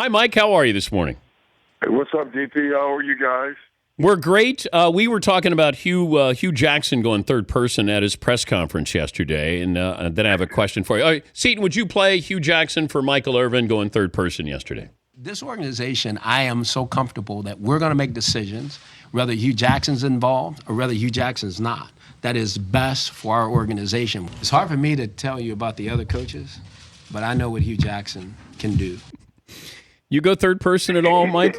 Hi, Mike. How are you this morning? Hey, what's up, DP? How are you guys? We're great. We were talking about Hue Jackson going third person at his press conference yesterday, and then I have a question for you. All right, Seton, would you play Hue Jackson for Michael Irvin going third person yesterday? This organization, I am so comfortable that we're going to make decisions, whether Hue Jackson's involved or whether Hue Jackson's not. That is best for our organization. It's hard for me to tell you about the other coaches, but I know what Hue Jackson can do. You go third person at all, Mike?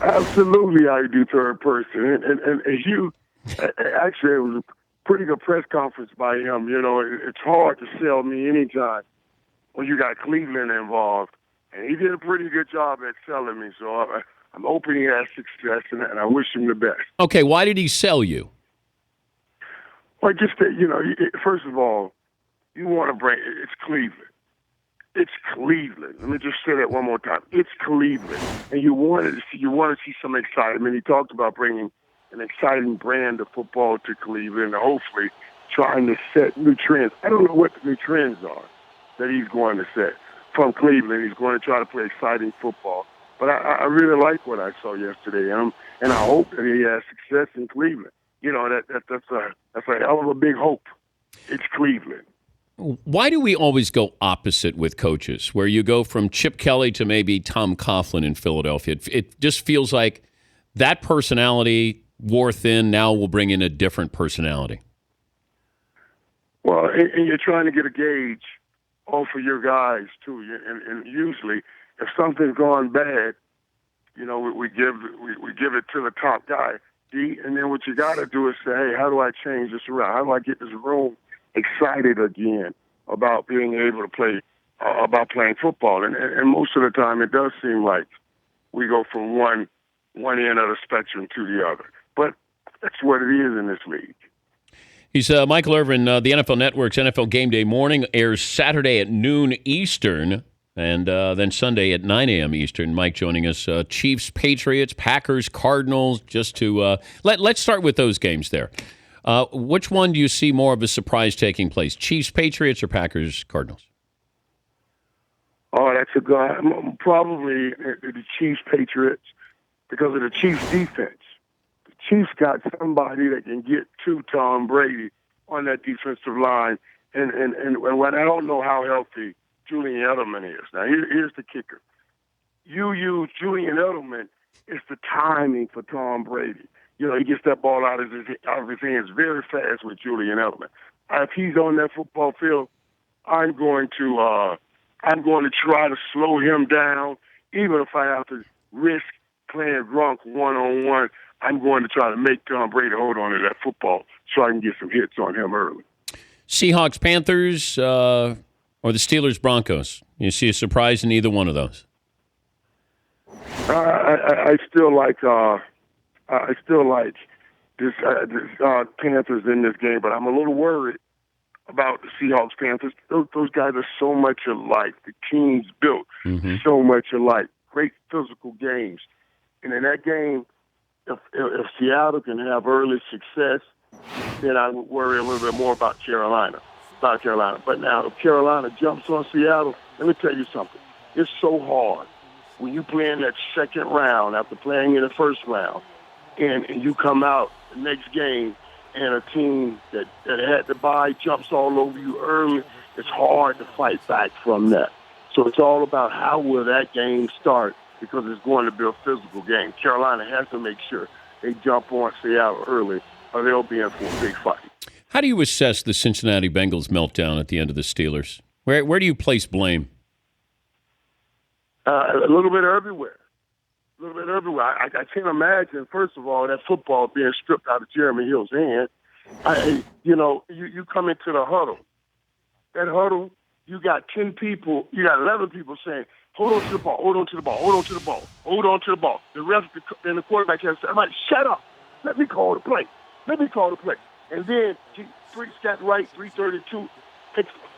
Absolutely, I do third person. And Hugh, actually, it was a pretty good press conference by him. You know, it's hard to sell me anytime when you got Cleveland involved. And he did a pretty good job at selling me. So I'm hoping he has success, and I wish him the best. Okay, why did he sell you? Well, just that, you know, first of all, you want to bring it's Cleveland. It's Cleveland. Let me just say that one more time. It's Cleveland, and you want to see some excitement. He talked about bringing an exciting brand of football to Cleveland, and hopefully trying to set new trends. I don't know what the new trends are that he's going to set from Cleveland. He's going to try to play exciting football, but I really like what I saw yesterday, and I hope that he has success in Cleveland. You know, that's a hell of a big hope. It's Cleveland. Why do we always go opposite with coaches, where you go from Chip Kelly to maybe Tom Coughlin in Philadelphia? It just feels like that personality wore thin. Now we'll bring in a different personality. Well, and you're trying to get a gauge off of your guys, too. And usually, if something's gone bad, you know, we give it to the top guy. And then what you got to do is say, hey, how do I change this around? How do I get this room excited again about being able to play, about playing football? And most of the time, it does seem like we go from one end of the spectrum to the other. But that's what it is in this league. He's Michael Irvin. The NFL Network's NFL Game Day Morning airs Saturday at noon Eastern, and then Sunday at 9 a.m. Eastern. Mike joining us. Chiefs, Patriots, Packers, Cardinals. Just to let's start with those games there. Which one do you see more of a surprise taking place? Chiefs, Patriots, or Packers, Cardinals? Oh, that's a good. Probably the Chiefs, Patriots, because of the Chiefs' defense. The Chiefs got somebody that can get to Tom Brady on that defensive line, and when I don't know how healthy Julian Edelman is. Now, here's the kicker. You use Julian Edelman, it's the timing for Tom Brady. You know, he gets that ball out of his hands very fast with Julian Edelman. If he's on that football field, I'm going to try to slow him down, even if I have to risk playing Gronk one-on-one. I'm going to try to make Tom Brady hold on to that football so I can get some hits on him early. Seahawks, Panthers, or the Steelers, Broncos? You see a surprise in either one of those? I still like this Panthers in this game, but I'm a little worried about the Seahawks Panthers. Those guys are so much alike. The team's built so much alike. Great physical games, and in that game, if Seattle can have early success, then I would worry a little bit more about Carolina. But now if Carolina jumps on Seattle, let me tell you something. It's so hard when you play in that second round after playing in the first round, and you come out the next game and a team that had to bye jumps all over you early. It's hard to fight back from that. So it's all about how will that game start, because it's going to be a physical game. Carolina has to make sure they jump on Seattle early, or they'll be in for a big fight. How do you assess the Cincinnati Bengals meltdown at the end of the Steelers? Where do you place blame? A little bit everywhere. I can't imagine, first of all, that football being stripped out of Jeremy Hill's hand. You come into the huddle. That huddle, you got 10 people, you got 11 people saying, hold on to the ball, hold on to the ball, hold on to the ball, hold on to the ball. The ref and the quarterback has to say, everybody, shut up. Let me call the play. And then Scott Wright, 332,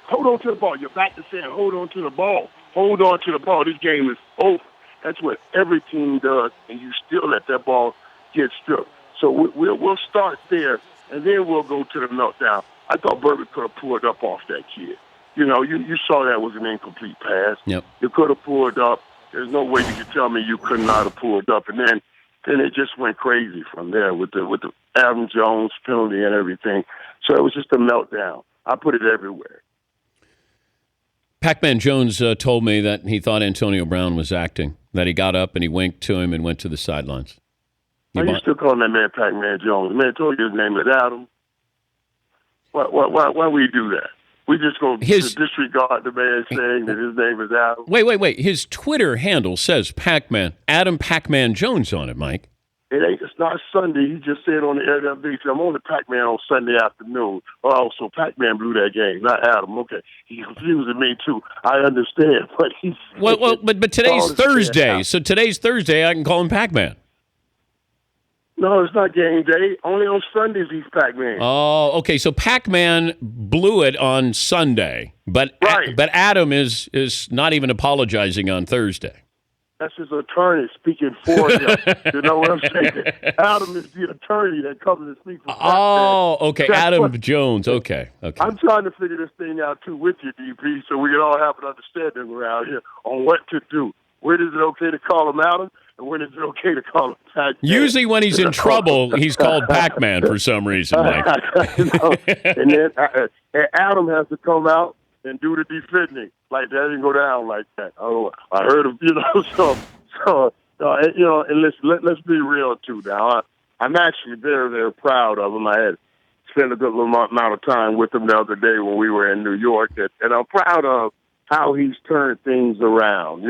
hold on to the ball. You're back to saying, hold on to the ball. Hold on to the ball. This game is over. That's what every team does, and you still let that ball get stripped. So we'll start there, and then we'll go to the meltdown. I thought Burger could have pulled up off that kid. You saw that was an incomplete pass. Yep. You could have pulled up. There's no way you could tell me you could not have pulled up. And then it just went crazy from there with the Adam Jones penalty and everything. So it was just a meltdown. I put it everywhere. Pac-Man Jones told me that he thought Antonio Brown was acting, that he got up and he winked to him and went to the sidelines. Are you still calling that man Pac-Man Jones? The man told you his name is Adam. Why we do that? We just go disregard the man saying that his name is Adam. Wait. His Twitter handle says Pac-Man, Adam Pac-Man Jones on it, Mike. It's not Sunday. He just said on the air that day, I'm on the Pac-Man on Sunday afternoon. Oh, so Pac-Man blew that game, not Adam. Okay. He's confusing me, too. I understand. But he's... But today's Thursday. So today's Thursday, I can call him Pac-Man. No, it's not game day. Only on Sundays he's Pac-Man. Oh, okay. So Pac-Man blew it on Sunday, but right. But Adam is not even apologizing on Thursday. That's his attorney speaking for him. You know what I'm saying? Adam is the attorney that comes to speak for Pac-Man. Oh, okay. Adam Jones. Okay. I'm trying to figure this thing out, too, with you, DP, so we can all have an understanding around here on what to do. When is it okay to call him Adam? And when is it okay to call him Pac-Man? Usually when he's in trouble, he's called Pac-Man for some reason, Mike. And then Adam has to come out and do the defending. Like, that didn't go down like that. Oh, I heard of, and let's be real, too, now. I'm actually very, very proud of him. I had spent a good amount of time with him the other day when we were in New York, and I'm proud of how he's turned things around,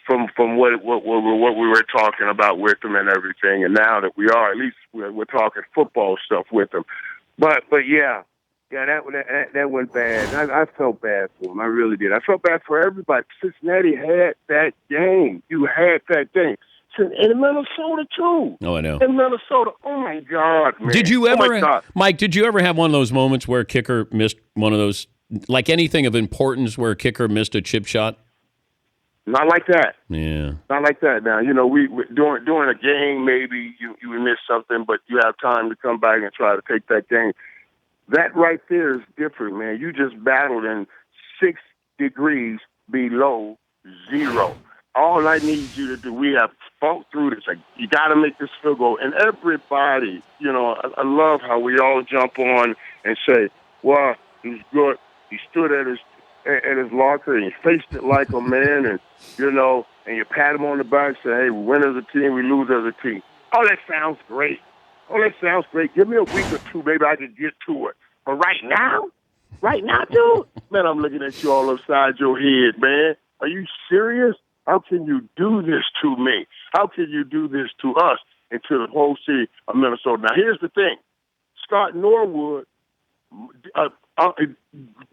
from what we were talking about with him and everything, and now that we are, at least we're talking football stuff with him. But yeah, that went bad. I felt bad for him. I really did. I felt bad for everybody. Cincinnati had that game. You had that game. In Minnesota, too. Oh, I know. In Minnesota. Oh, my God, man. Did you ever, Mike, did you ever have one of those moments where a kicker missed one of those, like anything of importance where a kicker missed a chip shot? Not like that. Yeah. Not like that. Now, we during a game, maybe you miss something, but you have time to come back and try to take that game. That right there is different, man. You just battled in 6 degrees below zero. All I need you to do, we have fought through this. Like, you got to make this field goal. And everybody, I love how we all jump on and say, well, he's good. He stood at his locker and he faced it like a man, and and you pat him on the back and say, hey, we win as a team, we lose as a team. Oh, that sounds great. Give me a week or two, maybe I can get to it. But right now, dude, man, I'm looking at you all upside your head, man. Are you serious? How can you do this to me? How can you do this to us and to the whole city of Minnesota? Now, here's the thing. Scott Norwood,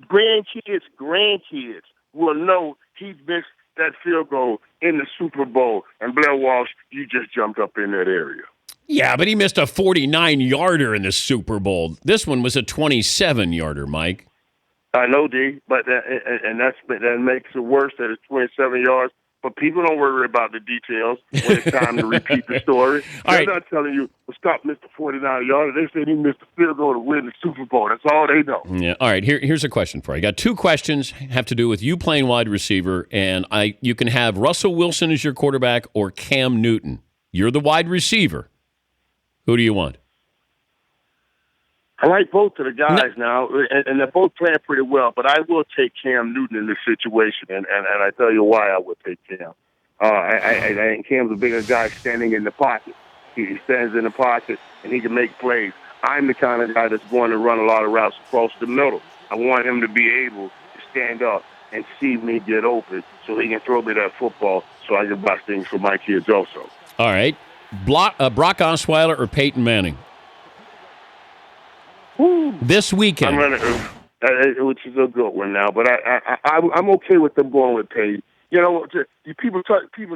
grandkids will know he missed that field goal in the Super Bowl. And Blair Walsh, you just jumped up in that area. Yeah, but he missed a 49-yarder in the Super Bowl. This one was a 27-yarder, Mike. I know, D, but that makes it worse that it's 27 yards. But people don't worry about the details when it's time to repeat the story. They're not telling you, well, Scott missed a 49-yarder. They said he missed a field goal to win the Super Bowl. That's all they know. Yeah. All right, here's a question for you. I got 2 questions, have to do with you playing wide receiver, and you can have Russell Wilson as your quarterback or Cam Newton. You're the wide receiver. Who do you want? I like both of the guys now, and they're both playing pretty well, but I will take Cam Newton in this situation, and I tell you why I would take Cam. I think Cam's a bigger guy standing in the pocket. He stands in the pocket, and he can make plays. I'm the kind of guy that's going to run a lot of routes across the middle. I want him to be able to stand up and see me get open so he can throw me that football so I can buy things for my kids also. All right. Brock Osweiler or Peyton Manning? This weekend. Which is a good one now, but I'm okay with them going with Peyton. People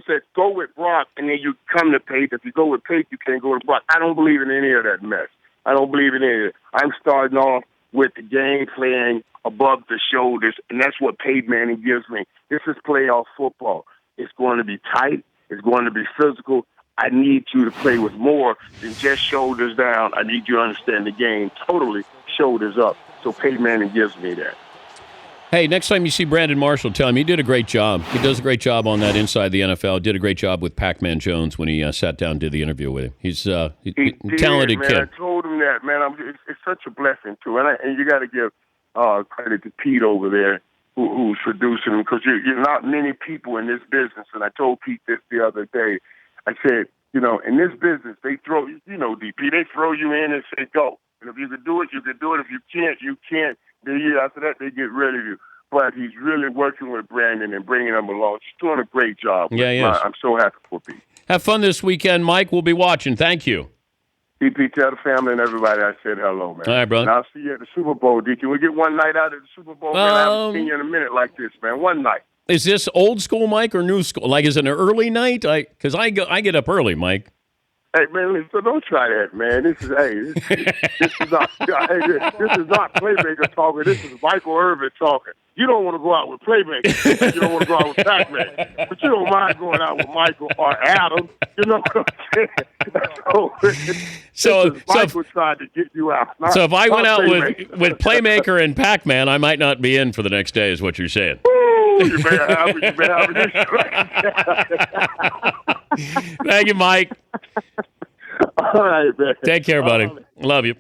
say go with Brock, and then you come to Peyton. If you go with Peyton, you can't go with Brock. I don't believe in any of that mess. I don't believe in any of it. I'm starting off with the game playing above the shoulders, and that's what Peyton Manning gives me. This is playoff football. It's going to be tight. It's going to be physical. I need you to play with more than just shoulders down. I need you to understand the game totally shoulders up. So Peyton Manning gives me that. Hey, next time you see Brandon Marshall, tell him he did a great job. He does a great job on that Inside the NFL. Did a great job with Pac-Man Jones when he sat down and did the interview with him. He's a talented man. kid. I told him that, man. It's such a blessing, too. And you got to give credit to Pete over there who's producing him, because you're not many people in this business. And I told Pete this the other day. I said, in this business, they throw, DP, they throw you in and say, go. And if you can do it, you can do it. If you can't, you can't. The year after that, they get rid of you. But he's really working with Brandon and bringing him along. He's doing a great job. Yeah, he is. I'm so happy for Pete. Have fun this weekend, Mike. We'll be watching. Thank you. DP, tell the family and everybody I said hello, man. All right, brother. And I'll see you at the Super Bowl, D. Can we get one night out at the Super Bowl? Man, I haven't seen you in a minute like this, man. One night. Is this old school, Mike, or new school? Like, is it an early night? Because I get up early, Mike. Hey, man, listen, don't try that, man. This is not Playmaker talking. This is Michael Irvin talking. You don't want to go out with Playmaker. You don't want to go out with Pac-Man. But you don't mind going out with Michael or Adam. You know what I'm saying? So Michael tried to get you out. So if I went out with Playmaker and Pac-Man, I might not be in for the next day, is what you're saying. Ooh, you better have it. Thank you, Mike. All right, man. Take care, buddy. Love you.